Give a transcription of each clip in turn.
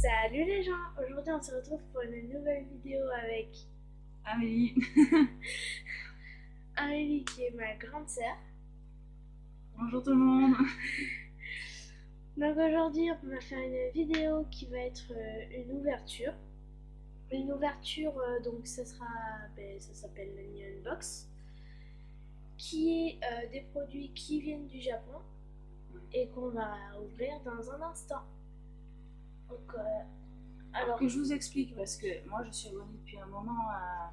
Salut les gens, aujourd'hui on se retrouve pour une nouvelle vidéo avec Amélie. Amélie qui est ma grande sœur. Bonjour tout le monde. Donc aujourd'hui on va faire une vidéo qui va être une ouverture. Une ouverture, donc ça s'appelle le Unbox, qui est des produits qui viennent du Japon et qu'on va ouvrir dans un instant. Donc Alors que je vous explique, parce que moi je suis abonnée depuis un moment à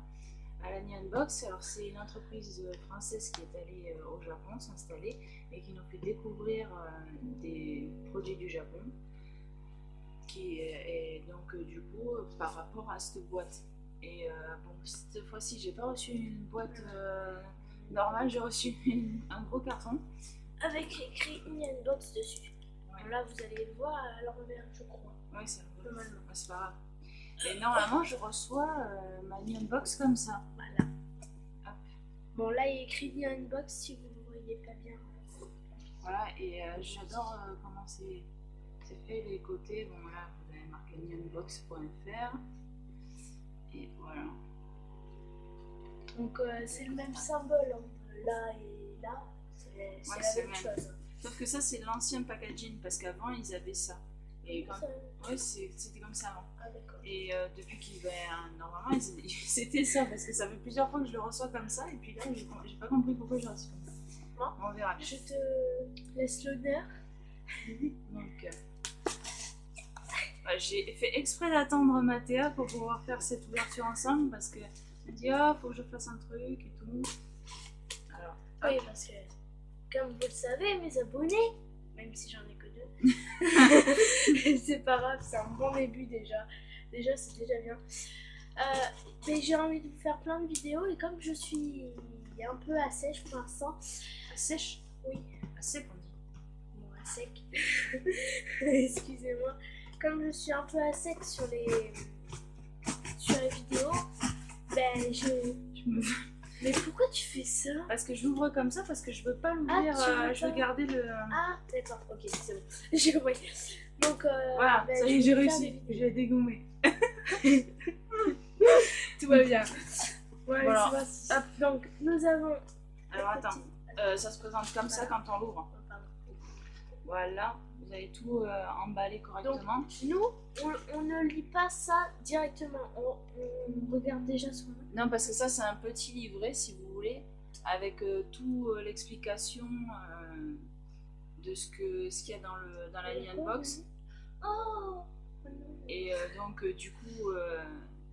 la Unbox. Alors c'est une entreprise française qui est allée au Japon s'installer et qui nous fait découvrir des produits du Japon. Et donc du coup par rapport à cette boîte. Et bon, cette fois-ci j'ai pas reçu une boîte normale, j'ai reçu un gros carton. avec écrit Unbox dessus. Ouais. Là vous allez le voir à l'envers je crois. Oui, c'est pas grave. Et normalement, je reçois ma Unbox comme ça. Voilà. Hop. Bon, là, il est écrit Unbox si vous ne voyez pas bien. Voilà, et j'adore comment c'est fait les côtés. Bon, là, vous avez marqué unbox.fr. Et voilà. Donc, c'est le même symbole entre là et là. C'est la même chose. Sauf que ça, c'est l'ancien packaging, parce qu'avant, ils avaient ça. Et quand... Ouais, c'était comme ça avant. Ah, d'accord. Et depuis qu'ils normalement, c'était ça, parce que ça fait plusieurs fois que je le reçois comme ça, et puis là, j'ai pas compris pourquoi je le reçois comme ça. Bon, on verra bien. Je te laisse l'honneur. Donc, j'ai fait exprès d'attendre Mathéa pour pouvoir faire cette ouverture ensemble, parce que je me dis, ah, faut que je fasse un truc et tout. Alors, oui, parce que, comme vous le savez, mes abonnés, même si j'en ai que 2, c'est pas grave, c'est un bon début déjà. Déjà, c'est déjà bien. Mais j'ai envie de vous faire plein de vidéos et comme je suis un peu à sèche pour l'instant. À sèche? Oui. À sec, on dit. Bon, à sec. Excusez-moi. Comme je suis un peu à sec sur les vidéos, ben je me... Mais pourquoi tu fais ça? Parce que je l'ouvre comme ça, parce que je veux pas l'ouvrir, je veux garder le... Ah, d'accord, ok, c'est bon, j'ai compris. Donc, voilà, ben, ça y est, j'ai réussi, j'ai dégommé. Tout va bien. Ouais, voilà. Hop. Donc, nous avons... Alors, attends, ça se présente comme ça quand on l'ouvre. Voilà, vous avez tout emballé correctement. Donc, nous, on ne lit pas ça directement, on regarde déjà son nom. Non, parce que ça, c'est un petit livret, si vous voulez, avec tout l'explication de ce qu'il y a dans la Unbox. Oh. Et donc, du coup,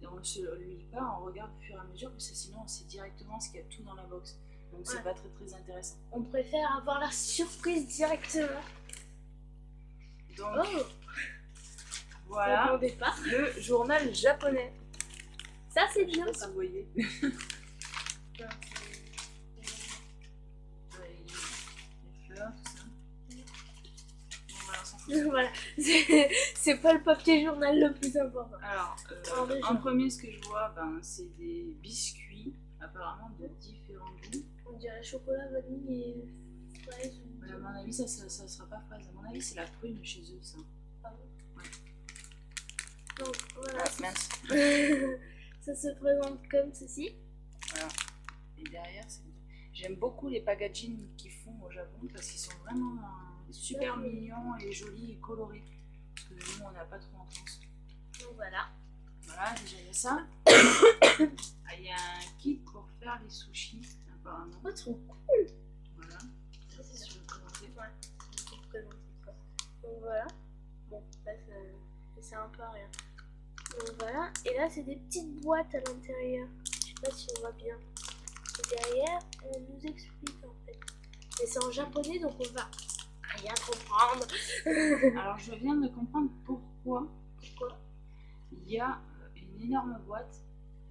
on ne se le lit pas, on regarde au fur et à mesure, parce que sinon, on sait directement ce qu'il y a tout dans la box. Donc, c'est pas très très intéressant. On préfère avoir la surprise directement. Donc, voilà le journal japonais. Ça, c'est bien. Ça, vous voyez. Les fleurs, tout ça. Voilà, c'est pas le papier journal le plus important. Alors, en premier, ce que je vois, c'est des biscuits, apparemment de différents goûts. On dirait chocolat, vanille et fraise. À mon avis, ça sera pas fraise. À mon avis, c'est la prune chez eux, ça. Ah bon? Ouais. Donc, voilà. Ah, mince. Ça se présente comme ceci. Voilà. Et derrière, j'aime beaucoup les packaging qu'ils font au Japon parce qu'ils sont vraiment super mignons et jolis et colorés. Parce que nous, on n'a pas trop en France. Donc voilà. Voilà, déjà il y a ça. Il y a un kit pour faire les sushis, apparemment. Oh, trop cool! Voilà. Ça, c'est sur le commenter. Ouais, c'est pour présenter quoi. Donc voilà. Bon, là, c'est un peu rien. Donc voilà. Et là, c'est des petites boîtes à l'intérieur. Je sais pas si on voit bien. Et derrière, on nous explique en fait. Et c'est en japonais, donc on va rien comprendre. Alors, je viens de comprendre pourquoi il y a une énorme boîte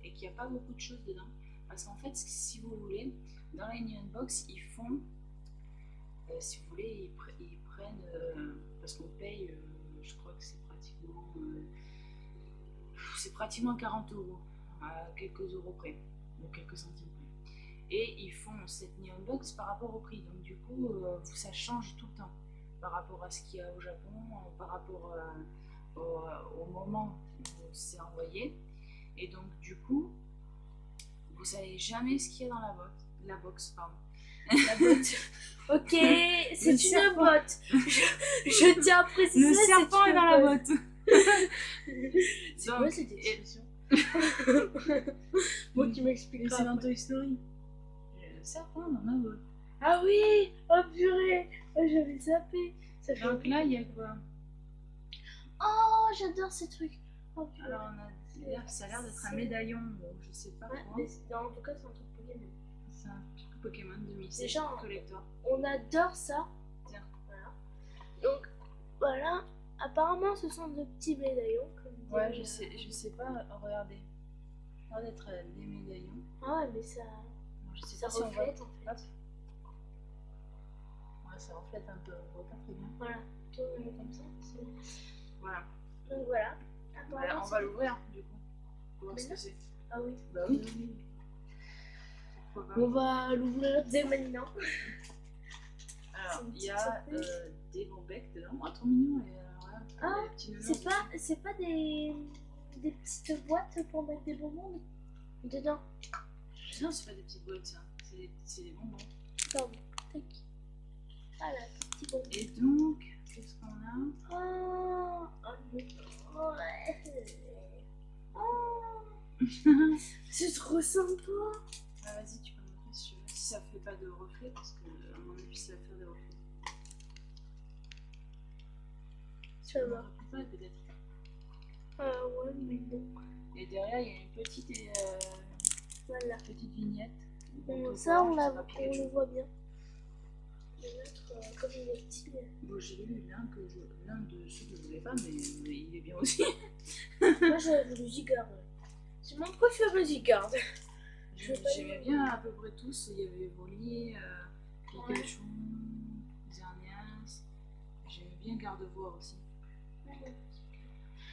et qu'il n'y a pas beaucoup de choses dedans. Parce qu'en fait, si vous voulez, dans la Unbox, ils font, si vous voulez, ils prennent, parce qu'on paye, je crois que c'est pratiquement 40 €, à quelques euros près, ou quelques centimes près. Et ils font cette Unbox par rapport au prix. Donc du coup, ça change tout le temps par rapport à ce qu'il y a au Japon, par rapport au moment où c'est envoyé. Et donc, du coup, vous savez jamais ce qu'il y a dans la box, pardon. La botte. Ok, c'est une serpent. botte. Je tiens à préciser. Le serpent est dans la botte. C'est quoi cette expression? Moi qui m'explique. C'est dans Toy Story. Le serpent dans la botte. Ah oui, oh purée, oh, j'avais zappé. Ça fait... Donc là, il y a quoi? Oh, j'adore ces trucs. Oh, purée. Alors, ça a l'air d'être un médaillon, je sais pas Ouais, quoi. mais en tout cas, c'est un truc Pokémon. C'est un truc Pokémon de Misty Déjà, Collector. On adore ça. Tiens. Voilà. Donc, voilà. Apparemment, ce sont de petits médaillons. Comme Ouais, dirait, je sais pas, regardez. Ça a l'air d'être des médaillons. Ah ouais, mais ça. Je sais Ça pas si on voit. reflète en fait. Hop. Ouais, ça reflète un peu, on voit pas très bien. Voilà. Tourne comme ça. Voilà. Donc voilà. On va l'ouvrir du coup. Pour voir ce que c'est. Ah oui. Bah oui. Pourquoi pas. On va l'ouvrir dès maintenant. Alors, il y a des bons becs dedans. Ah, trop mignon. Et, ah, c'est pas des petites boîtes pour mettre des bonbons dedans. Non, c'est pas des petites boîtes, ça. C'est des bonbons. Pardon. Tac. Voilà, petits bonbons. Et donc, qu'est-ce qu'on a? Oh, oh. C'est trop sympa. Ah, vas-y, tu peux me montrer si tu veux. Si ça fait pas de reflet, parce que à mon avis, ça va faire des reflets. Tu vas voir. Peut-être. Ouais, mais non. Et derrière, il y a une petite, Voilà. petite vignette. Bon, ça, on le voit bien. Comme il est petit. Bon, j'ai lu l'un de ceux que je voulais pas, mais il est bien aussi. Moi, j'avais voulu Zygarde. C'est mon préféré Zygarde. J'aimais bien à peu près tous. Il y avait Volier, Pikachu, Xerneas. J'aimais bien Gardevoir aussi.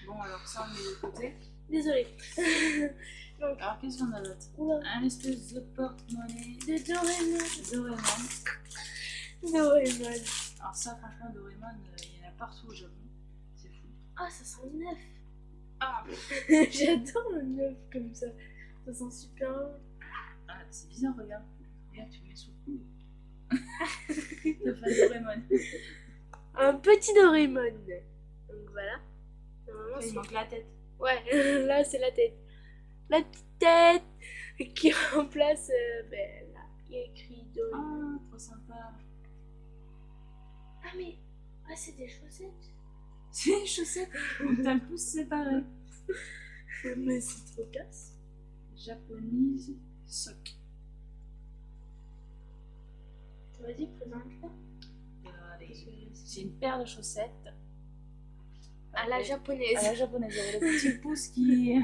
Bon, alors ça, on met de côté. Désolée. Donc, alors, qu'est-ce qu'on a d'autre? Un espèce de porte-monnaie de Doraemon. Doraemon. Alors ça, franchement, Doraemon, il y en a partout au Japon. C'est fou. Ah, ça sent le neuf. Ah, j'adore le neuf comme ça. Ça sent super bon. Ah, c'est bizarre, regarde. Regarde, tu le mets sous le coude. Ça fait Doraemon. Un petit Doraemon. Donc voilà. Là, il manque la tête. Ouais, là c'est la tête. La petite tête qui remplace. Là, il y a écrit Doraemon. Ah, trop sympa. Ah, mais. Ah, c'est des chaussettes. C'est des chaussettes. On t'a le pouce séparé. Mais c'est trop classe. Japonese sock. Vas-y, présente-la. C'est une paire de chaussettes. À la japonaise. À la japonaise, il y avait le petit pouce qui.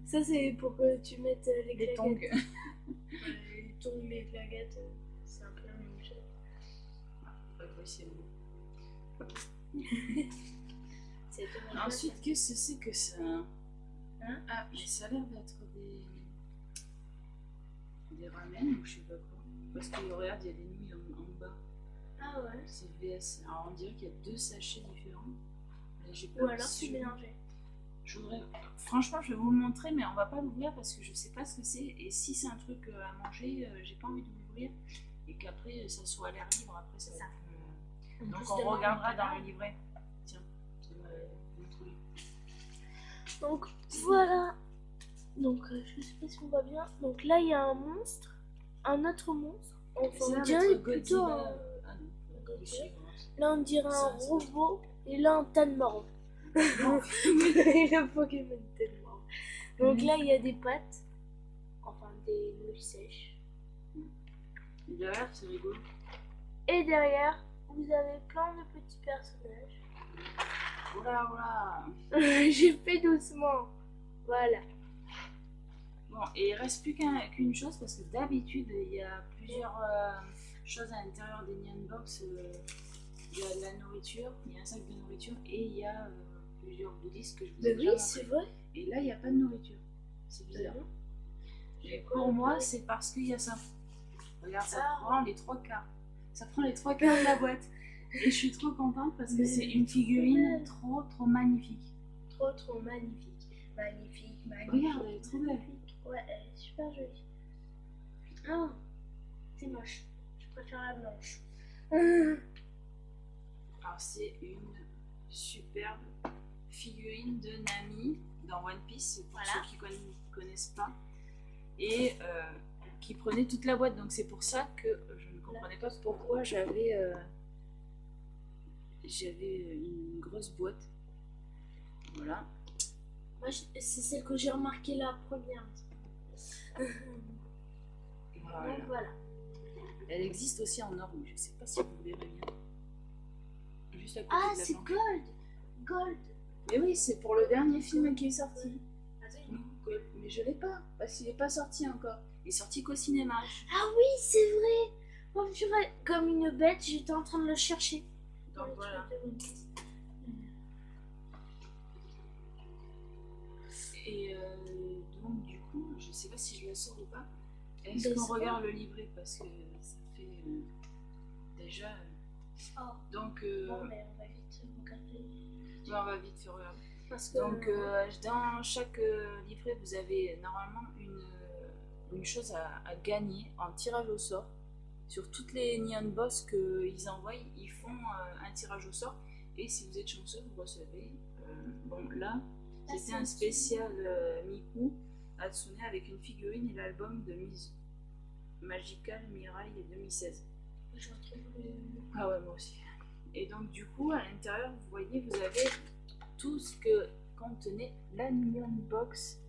Ça, c'est pour que tu mettes les tongs. Les tongs, les claquettes, c'est un peu la même chose. C'est beau. C'est ensuite, qu'est-ce que c'est que ça? Hein? Ah, mais ça a l'air d'être des ramen ou je sais pas quoi. Parce que regarde, il y a des nouilles en bas. Ah ouais. C'est VS. Alors on dirait qu'il y a deux sachets différents. Ou alors c'est mélangé. Franchement, je vais vous le montrer, mais on va pas l'ouvrir parce que je sais pas ce que c'est. Et si c'est un truc à manger, j'ai pas envie de l'ouvrir. Et qu'après ça soit à l'air libre, après ça va. Donc on regardera dans le livret. Tiens, ça va vous trouver. Donc voilà. Donc je sais pas si on va bien. Donc là il y a un monstre, un autre monstre. Enfin on dirait plutôt un... Là on dirait un robot et là un tas de morve. Le Pokémon tellement. Donc là il y a des pattes, enfin des nouilles sèches. Derrière c'est rigolo. Et derrière vous avez plein de petits personnages. Oula oula. J'ai fait doucement. Voilà. Bon, et il reste plus qu'une chose parce que d'habitude il y a plusieurs choses à l'intérieur des Nyan Box. Il y a de la nourriture, il y a un sac de nourriture et il y a plusieurs goodies que je vous ai déjà montré. C'est vrai. Et là il n'y a pas de nourriture. C'est bizarre. Et pour moi c'est parce qu'il y a ça. Regarde, ça prend les 3 quarts. Ça prend les 3 quarts de la boîte. Et je suis trop contente parce que c'est une figurine trop magnifique. Trop magnifique. Magnifique. Regarde, elle est trop belle. Ouais, elle est super jolie. Oh, c'est moche. Je préfère la blanche. Alors c'est une superbe figurine de Nami dans One Piece, pour ceux qui connaissent pas, et qui prenait toute la boîte. Donc c'est pour ça que je ne comprenais pas pourquoi j'avais une grosse boîte. Voilà. Moi, c'est celle que j'ai remarqué la première. Voilà. Donc voilà. Elle existe aussi en or, mais je sais pas si vous verrez bien. Juste à côté Ah, de la c'est blanche. Gold. Mais oui, c'est pour le dernier film qui est sorti. Gold. Mais je l'ai pas, parce qu'il n'est pas sorti encore. Il est sorti qu'au cinéma. Ah oui, c'est vrai. Oh, purée, comme une bête, j'étais en train de le chercher. Donc voilà. Et donc du coup, je sais pas si je la sors ou pas. Est-ce qu'on regarde le livret, parce que ça fait déjà. Donc bon, mais on va vite regarder. Ouais, on va vite faire regarder. Parce que donc dans chaque livret, vous avez normalement une chose à gagner en tirage au sort. Sur toutes les Neon Boss qu'ils envoient, ils font un tirage au sort. Et si vous êtes chanceux, vous recevez. Bon, là, c'était un spécial Miku Hatsune avec une figurine et l'album de Magical Mirai 2016. Je retrouve Ah ouais, moi aussi. Et donc, du coup, à l'intérieur, vous voyez, vous avez tout ce que contenait la Neon Box.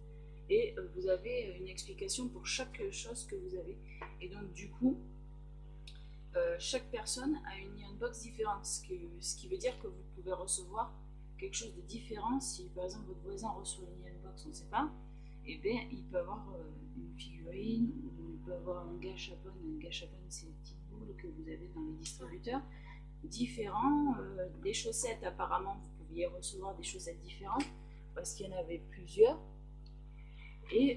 Et vous avez une explication pour chaque chose que vous avez. Et donc, du coup, chaque personne a une Neon Box différente. Ce qui veut dire que vous pouvez recevoir quelque chose de différent. Si par exemple votre voisin reçoit une Neon Box, on ne sait pas, et bien il peut avoir une figurine, ou il peut avoir un gachapon. Un gachapon, c'est les petites boules que vous avez dans les distributeurs différents. Des chaussettes, apparemment vous pouviez recevoir des chaussettes différentes parce qu'il y en avait plusieurs. Et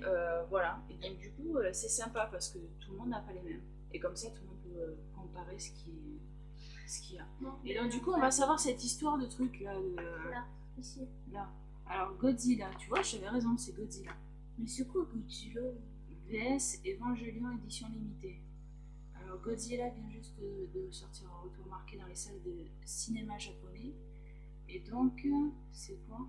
voilà. Et donc du coup c'est sympa parce que tout le monde n'a pas les mêmes. Et comme ça tout le monde peut comparer ce qu'il y a. Et donc du coup on va savoir cette histoire de truc là. Là, ici. Là. Alors Godzilla, tu vois, j'avais raison, c'est Godzilla. Mais c'est quoi Godzilla? VS Evangelion édition limitée. Alors Godzilla vient juste de sortir en retour marqué dans les salles de cinéma japonais. Et donc, c'est quoi?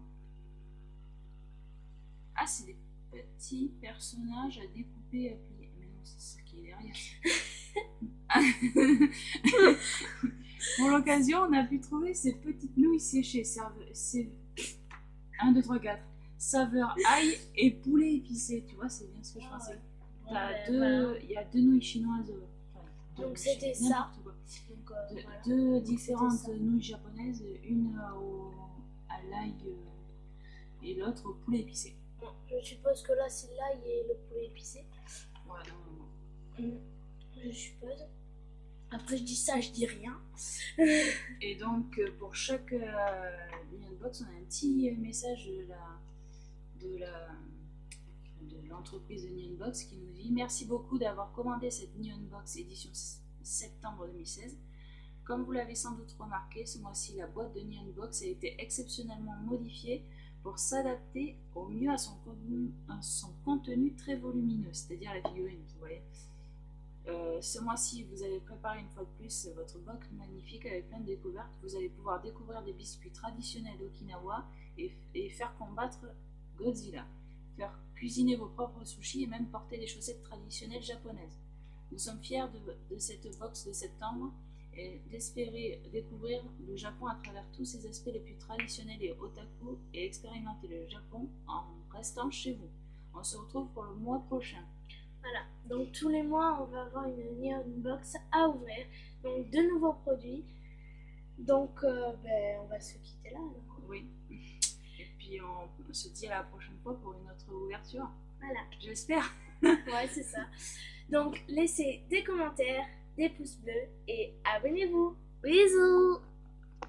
Ah, c'est des petits personnages à découper et à plier. Mais non, c'est ça qui est derrière. Pour l'occasion, on a pu trouver ces petites nouilles séchées. C'est 1, 2, 3, 4. Saveur ail et poulet épicé. Tu vois, c'est bien ce que je pensais. Il y a 2 nouilles chinoises. Donc c'était ça. Donc, deux différentes nouilles japonaises, une à l'ail et l'autre au poulet épicé. Bon, je suppose que là c'est l'ail et le poulet épicé. Ouais, non. Je suppose. Après je dis ça, je dis rien. Et donc pour chaque Neon Box, on a un petit message de l'entreprise de Neon Box qui nous dit: merci beaucoup d'avoir commandé cette Neon Box édition septembre 2016. Comme vous l'avez sans doute remarqué, ce mois-ci la boîte de Neon Box a été exceptionnellement modifiée pour s'adapter au mieux à son contenu très volumineux, c'est-à-dire la figurine, vous voyez. Ce mois-ci, vous avez préparé une fois de plus votre box magnifique avec plein de découvertes. Vous allez pouvoir découvrir des biscuits traditionnels d'Okinawa et faire combattre Godzilla, faire cuisiner vos propres sushis et même porter des chaussettes traditionnelles japonaises. Nous sommes fiers de cette box de septembre et d'espérer découvrir le Japon à travers tous ses aspects les plus traditionnels et otaku et expérimenter le Japon en restant chez vous. On se retrouve pour le mois prochain. Voilà, donc tous les mois on va avoir une Neon Box à ouvrir, donc de nouveaux produits. Donc on va se quitter là alors. Oui, et puis on se dit à la prochaine fois pour une autre ouverture. Voilà, j'espère. Ouais, c'est ça. Donc laissez des commentaires, des pouces bleus et abonnez-vous. Bisous.